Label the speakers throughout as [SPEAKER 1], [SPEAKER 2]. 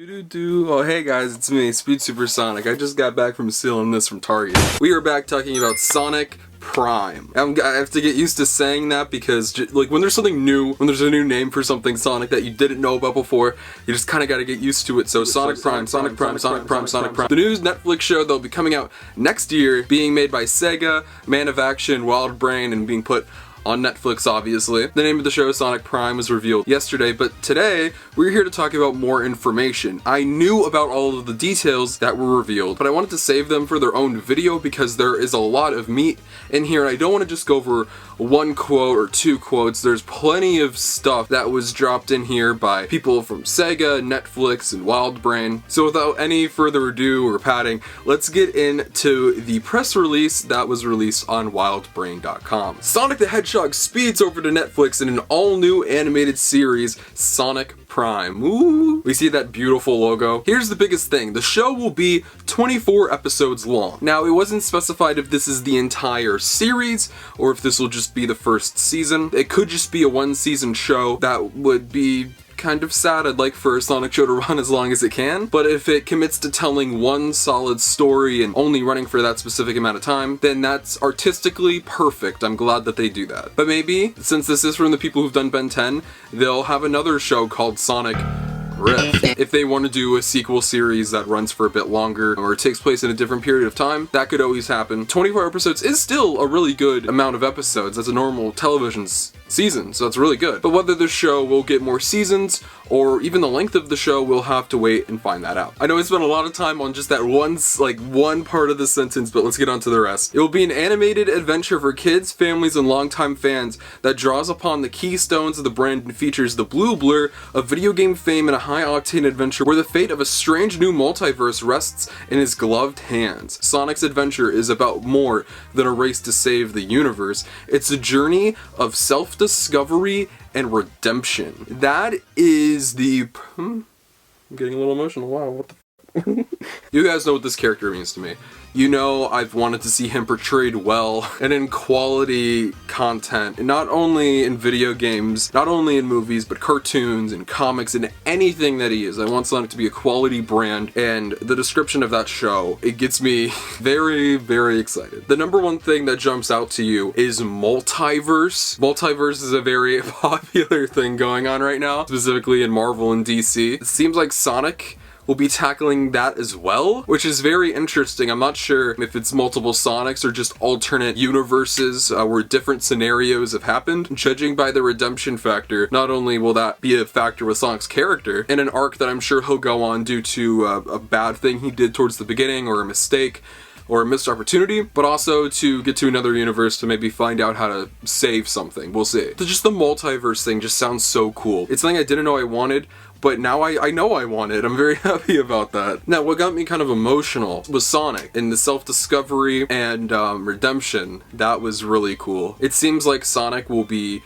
[SPEAKER 1] Oh hey guys, it's me, SpeedSuperSonic. I just got back from stealing this from Target. We are back talking about Sonic Prime. I have to get used to saying that because like when there's something new, when there's a new name for something Sonic that you didn't know about before, you just kind of got to get used to it. So Sonic Prime. The new Netflix show that'll be coming out next year, being made by Sega, Man of Action, WildBrain, and being put on Netflix, obviously. The name of the show, Sonic Prime, was revealed yesterday, but today we're here to talk about more information. I knew about all of the details that were revealed, but I wanted to save them for their own video because there is a lot of meat in here, and I don't want to just go over one quote or two quotes. There's plenty of stuff that was dropped in here by people from Sega, Netflix, and WildBrain. So without any further ado or padding, let's get into the press release that was released on WildBrain.com. Sonic the Hedgehog speeds over to Netflix in an all-new animated series, Sonic Prime. Ooh, we see that beautiful logo. Here's the biggest thing. The show will be 24 episodes long. Now, it wasn't specified if this is the entire series or if this will just be the first season. It could just be a one-season show. That would be kind of sad. I'd like for a Sonic show to run as long as it can, but if it commits to telling one solid story and only running for that specific amount of time, then that's artistically perfect. I'm glad that they do that. But maybe, since this is from the people who've done Ben 10, they'll have another show called Sonic Rift. If they want to do a sequel series that runs for a bit longer or it takes place in a different period of time, that could always happen. 24 episodes is still a really good amount of episodes. That's a normal television season, so it's really good. But whether the show will get more seasons or even the length of the show, we'll have to wait and find that out. I know I spent a lot of time on just that one part of the sentence, but let's get on to the rest. It will be an animated adventure for kids, families, and longtime fans that draws upon the keystones of the brand and features the blue blur of video game fame and a high-octane adventure where the fate of a strange new multiverse rests in his gloved hands. Sonic's adventure is about more than a race to save the universe. It's a journey of self-discovery and redemption. That is the... I'm getting a little emotional. Wow, what the... You guys know what this character means to me. You know I've wanted to see him portrayed well and in quality content, and not only in video games, not only in movies, but cartoons and comics and anything that he is. I want Sonic to be a quality brand, and the description of that show, it gets me very, very excited. The number one thing that jumps out to you is multiverse. Multiverse is a very popular thing going on right now, specifically in Marvel and DC. It seems like Sonic will be tackling that as well, which is very interesting. I'm not sure if it's multiple Sonics or just alternate universes where different scenarios have happened. Judging by the redemption factor, not only will that be a factor with Sonic's character in an arc that I'm sure he'll go on due to a bad thing he did towards the beginning or a mistake or a missed opportunity, but also to get to another universe to maybe find out how to save something. We'll see. So just the multiverse thing just sounds so cool. It's something I didn't know I wanted, but now I know I want it. I'm very happy about that. Now, what got me kind of emotional was Sonic and the self-discovery and redemption. That was really cool. It seems like Sonic will be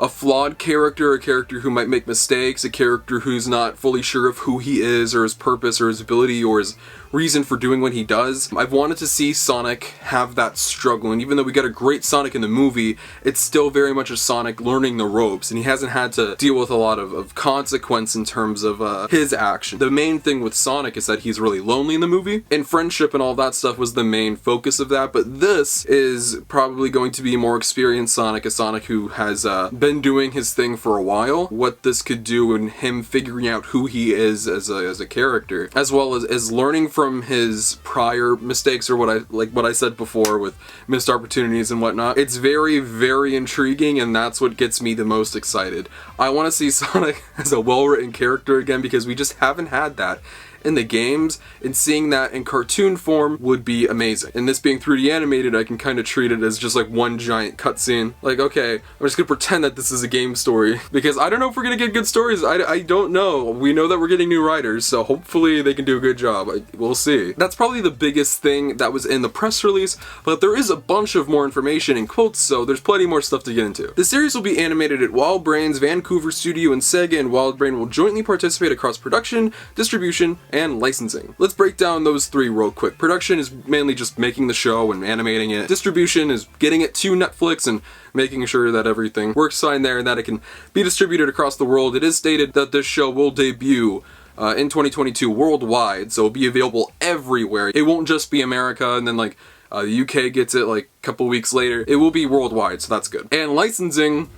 [SPEAKER 1] a flawed character, a character who might make mistakes, a character who's not fully sure of who he is or his purpose or his ability or his reason for doing what he does. I've wanted to see Sonic have that struggle, and even though we got a great Sonic in the movie, it's still very much a Sonic learning the ropes, and he hasn't had to deal with a lot of consequence in terms of his action. The main thing with Sonic is that he's really lonely in the movie, and friendship and all that stuff was the main focus of that, but this is probably going to be more experienced Sonic, a Sonic who has been doing his thing for a while. What this could do in him figuring out who he is as a character, as well as learning from his prior mistakes or what I said before with missed opportunities and whatnot. It's very, very intriguing, and that's what gets me the most excited. I want to see Sonic as a well-written character again because we just haven't had that in the games, and seeing that in cartoon form would be amazing. And this being 3D animated, I can kind of treat it as just like one giant cutscene. Like, okay, I'm just gonna pretend that this is a game story because I don't know if we're gonna get good stories. I don't know. We know that we're getting new writers, so hopefully they can do a good job. We'll see. That's probably the biggest thing that was in the press release, but there is a bunch of more information in quotes, so there's plenty more stuff to get into. The series will be animated at WildBrain's Vancouver studio, and Sega and WildBrain will jointly participate across production, distribution, and licensing. Let's break down those three real quick. Production is mainly just making the show and animating it. Distribution is getting it to Netflix and making sure that everything works fine there and that it can be distributed across the world. It is stated that this show will debut in 2022 worldwide, so it'll be available everywhere. It won't just be America and then like the UK gets it like a couple weeks later. It will be worldwide, so that's good. And licensing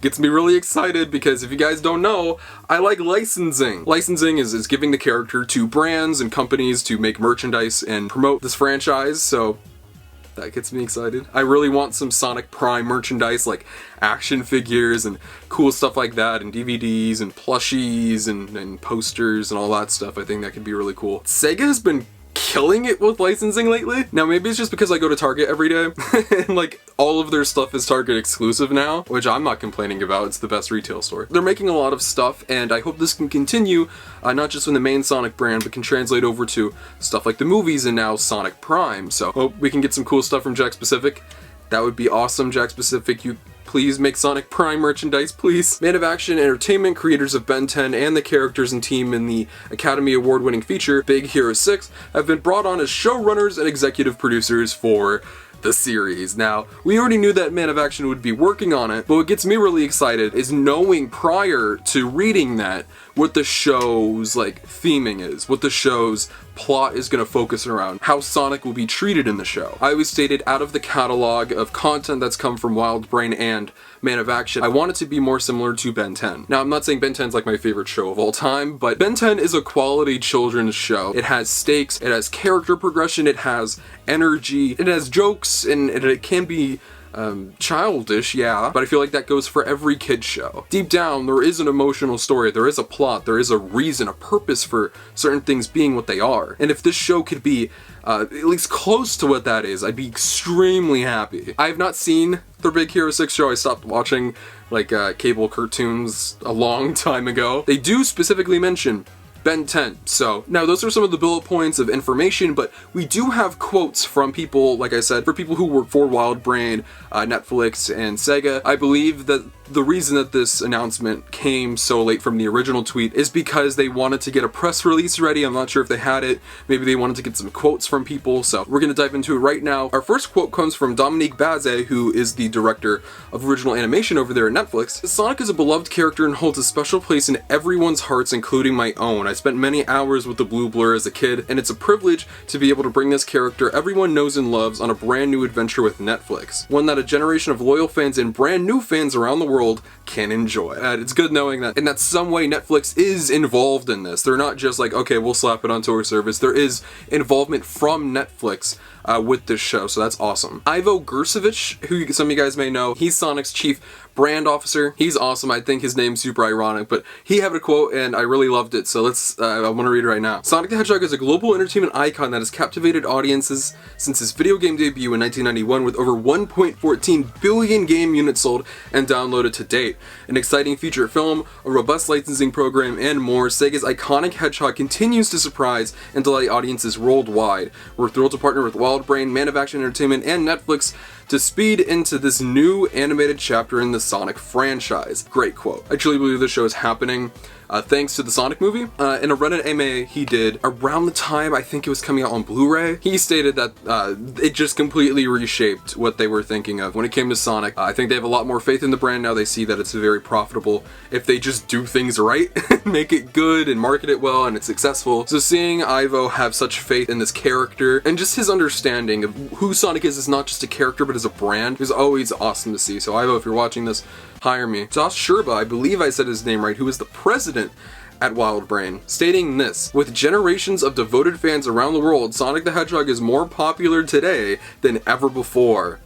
[SPEAKER 1] gets me really excited because if you guys don't know, I like licensing. Licensing is giving the character to brands and companies to make merchandise and promote this franchise, so that gets me excited. I really want some Sonic Prime merchandise, like action figures and cool stuff like that, and DVDs and plushies and posters and all that stuff. I think that could be really cool. Sega has been killing it with licensing lately. Now maybe it's just because I go to Target every day and like all of their stuff is Target exclusive now, which I'm not complaining about. It's the best retail store. They're making a lot of stuff and I hope this can continue, not just in the main Sonic brand, but can translate over to stuff like the movies and now Sonic Prime. So hope we can get some cool stuff from Jakks Pacific. That would be awesome. Jakks Pacific, you please make Sonic Prime merchandise, please. Man of Action Entertainment, creators of Ben 10, and the characters and team in the Academy Award-winning feature Big Hero 6 have been brought on as showrunners and executive producers for the series. Now, we already knew that Man of Action would be working on it, but what gets me really excited is knowing prior to reading that what the show's like theming is, what the show's plot is going to focus around, how Sonic will be treated in the show. I always stated out of the catalog of content that's come from WildBrain and Man of Action, I want it to be more similar to Ben 10. Now, I'm not saying Ben 10 is like my favorite show of all time, but Ben 10 is a quality children's show. It has stakes, it has character progression, it has energy, it has jokes, and it can be childish, yeah, but I feel like that goes for every kid's show. Deep down, there is an emotional story, there is a plot, there is a reason, a purpose for certain things being what they are. And if this show could be at least close to what that is, I'd be extremely happy. I have not seen the Big Hero 6 show. I stopped watching like cable cartoons a long time ago. They do specifically mention Ben 10. So now those are some of the bullet points of information, but we do have quotes from people, like I said, for people who work for WildBrain, Netflix, and Sega. I believe that the reason that this announcement came so late from the original tweet is because they wanted to get a press release ready. I'm not sure if they had it. Maybe they wanted to get some quotes from people, so we're going to dive into it right now. Our first quote comes from Dominique Bazet, who is the director of original animation over there at Netflix. Sonic is a beloved character and holds a special place in everyone's hearts, including my own. I spent many hours with the Blue Blur as a kid, and it's a privilege to be able to bring this character everyone knows and loves on a brand new adventure with Netflix. One that a generation of loyal fans and brand new fans around the world can enjoy. And it's good knowing that in that some way Netflix is involved in this. They're not just like, okay, we'll slap it onto our service. There is involvement from Netflix with this show, so that's awesome. Ivo Gursevich, who some of you guys may know, he's Sonic's chief brand officer. He's awesome. I think his name's super ironic, but he had a quote and I really loved it, so let's, I want to read it right now. Sonic the Hedgehog is a global entertainment icon that has captivated audiences since his video game debut in 1991 with over 1.14 billion game units sold and downloaded to date. An exciting feature film, a robust licensing program, and more, Sega's iconic Hedgehog continues to surprise and delight audiences worldwide. We're thrilled to partner with WildBrain, Man of Action Entertainment, and Netflix to speed into this new animated chapter in the Sonic franchise. Great quote. I truly believe this show is happening thanks to the Sonic movie. In a Reddit AMA he did around the time I think it was coming out on Blu-ray, he stated that it just completely reshaped what they were thinking of when it came to Sonic. I think they have a lot more faith in the brand now. They see that it's very profitable if they just do things right, make it good and market it well, and it's successful. So seeing Ivo have such faith in this character and just his understanding of who Sonic is not just a character but as a brand is always awesome to see. So Ivo, if you're watching this, hire me. Josh Sherba, I believe I said his name right, who is the president at WildBrain, stating this: with generations of devoted fans around the world, Sonic the Hedgehog is more popular today than ever before.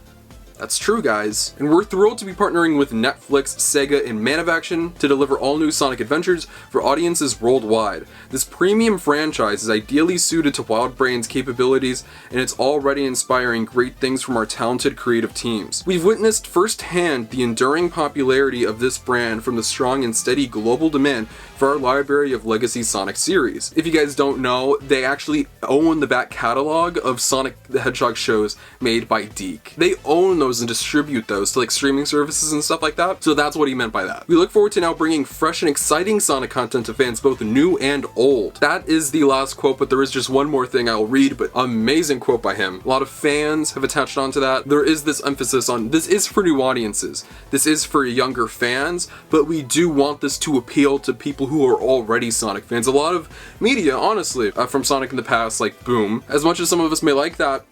[SPEAKER 1] That's true, guys. And we're thrilled to be partnering with Netflix, Sega, and Man of Action to deliver all new Sonic adventures for audiences worldwide. This premium franchise is ideally suited to WildBrain's capabilities, and it's already inspiring great things from our talented creative teams. We've witnessed firsthand the enduring popularity of this brand from the strong and steady global demand for our library of legacy Sonic series. If you guys don't know, they actually own the back catalog of Sonic the Hedgehog shows made by Deke. They own those those and distribute those to like streaming services and stuff like that. So that's what he meant by that. We look forward to now bringing fresh and exciting Sonic content to fans both new and old. That is the last quote, but there is just one more thing I'll read, but amazing quote by him. A lot of fans have attached onto that. There is this emphasis on this is for new audiences. This is for younger fans, but we do want this to appeal to people who are already Sonic fans. A lot of media, honestly, from Sonic in the past, like Boom, as much as some of us may like that,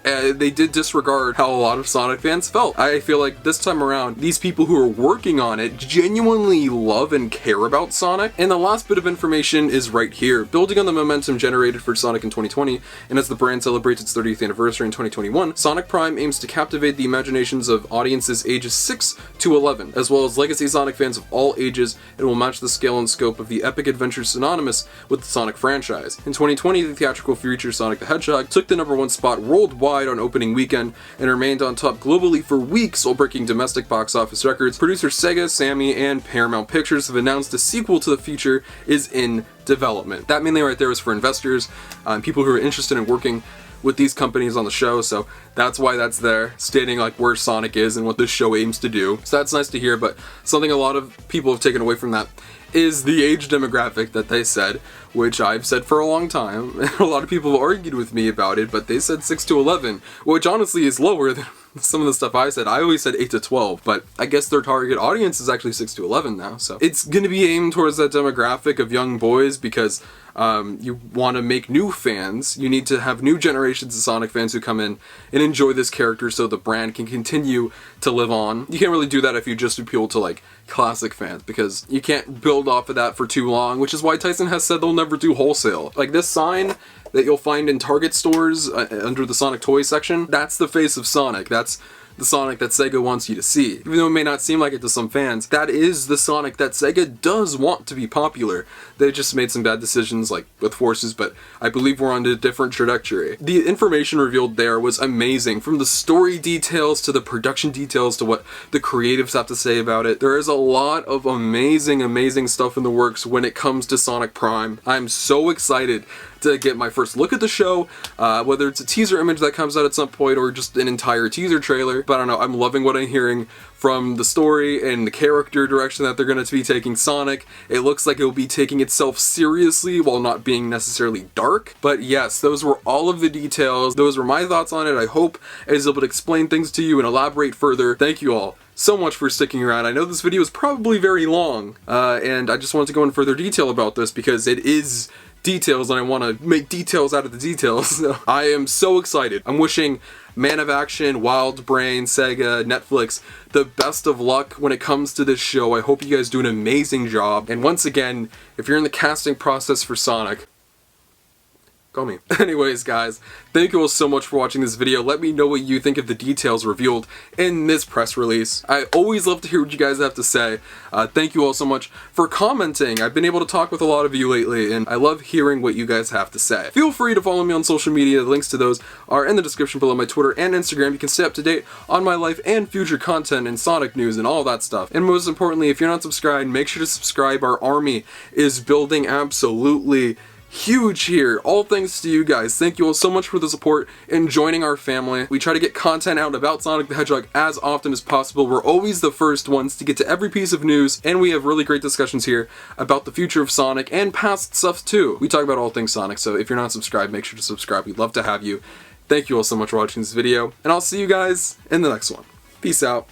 [SPEAKER 1] they did disregard how a lot of Sonic fans felt. I feel like this time around, these people who are working on it genuinely love and care about Sonic. And the last bit of information is right here. Building on the momentum generated for Sonic in 2020, and as the brand celebrates its 30th anniversary in 2021, Sonic Prime aims to captivate the imaginations of audiences ages 6 to 11, as well as legacy Sonic fans of all ages, and will match the scale and scope of the epic adventures synonymous with the Sonic franchise. In 2020, the theatrical feature Sonic the Hedgehog took the #1 spot worldwide on opening weekend and remained on top globally for weeks while breaking domestic box office records. Producer Sega, Sammy, and Paramount Pictures have announced a sequel to the feature is in development. That mainly right there is for investors, people who are interested in working with these companies on the show, so that's why that's there, stating like where Sonic is and what this show aims to do. So that's nice to hear, but something a lot of people have taken away from that is the age demographic that they said, which I've said for a long time, and a lot of people have argued with me about it, but they said 6 to 11, which honestly is lower than some of the stuff I said. I always said 8 to 12, but I guess their target audience is actually 6 to 11 now, so it's gonna be aimed towards that demographic of young boys because you want to make new fans. You need to have new generations of Sonic fans who come in and enjoy this character so the brand can continue to live on. You can't really do that if you just appeal to like classic fans, because you can't build off of that for too long, which is why Tyson has said they'll never do wholesale. Like this sign that you'll find in Target stores under the Sonic toys section, that's the face of Sonic. That's the Sonic that Sega wants you to see. Even though it may not seem like it to some fans, that is the Sonic that Sega does want to be popular. They just made some bad decisions like with Forces, but I believe we're on a different trajectory. The information revealed there was amazing, from the story details to the production details to what the creatives have to say about it. There is a lot of amazing stuff in the works when it comes to Sonic Prime. I'm so excited to get my first look at the show, whether it's a teaser image that comes out at some point or just an entire teaser trailer. But I don't know, I'm loving what I'm hearing from the story and the character direction that they're going to be taking Sonic. It looks like it will be taking itself seriously while not being necessarily dark. But yes, those were all of the details. Those were my thoughts on it. I hope I was able to explain things to you and elaborate further. Thank you all so much for sticking around. I know this video is probably very long, and I just wanted to go in further detail about this because it is details and I want to make details out of the details. So I am so excited. I'm wishing Man of Action, WildBrain, Sega, Netflix the best of luck when it comes to this show. I hope you guys do an amazing job. And once again, if you're in the casting process for Sonic, call me. Anyways, guys, thank you all so much for watching this video. Let me know what you think of the details revealed in this press release. I always love to hear what you guys have to say. Thank you all so much for commenting. I've been able to talk with a lot of you lately, and I love hearing what you guys have to say. Feel free to follow me on social media. The links to those are in the description below. My Twitter and Instagram. You can stay up to date on my life and future content and Sonic news and all that stuff. And most importantly, if you're not subscribed, make sure to subscribe. Our army is building absolutely huge here. All thanks to you guys. Thank you all so much for the support and joining our family. We try to get content out about Sonic the Hedgehog as often as possible. We're always the first ones to get to every piece of news, and we have really great discussions here about the future of Sonic and past stuff too. We talk about all things Sonic, so if you're not subscribed, make sure to subscribe. We'd love to have you. Thank you all so much for watching this video, and I'll see you guys in the next one. Peace out.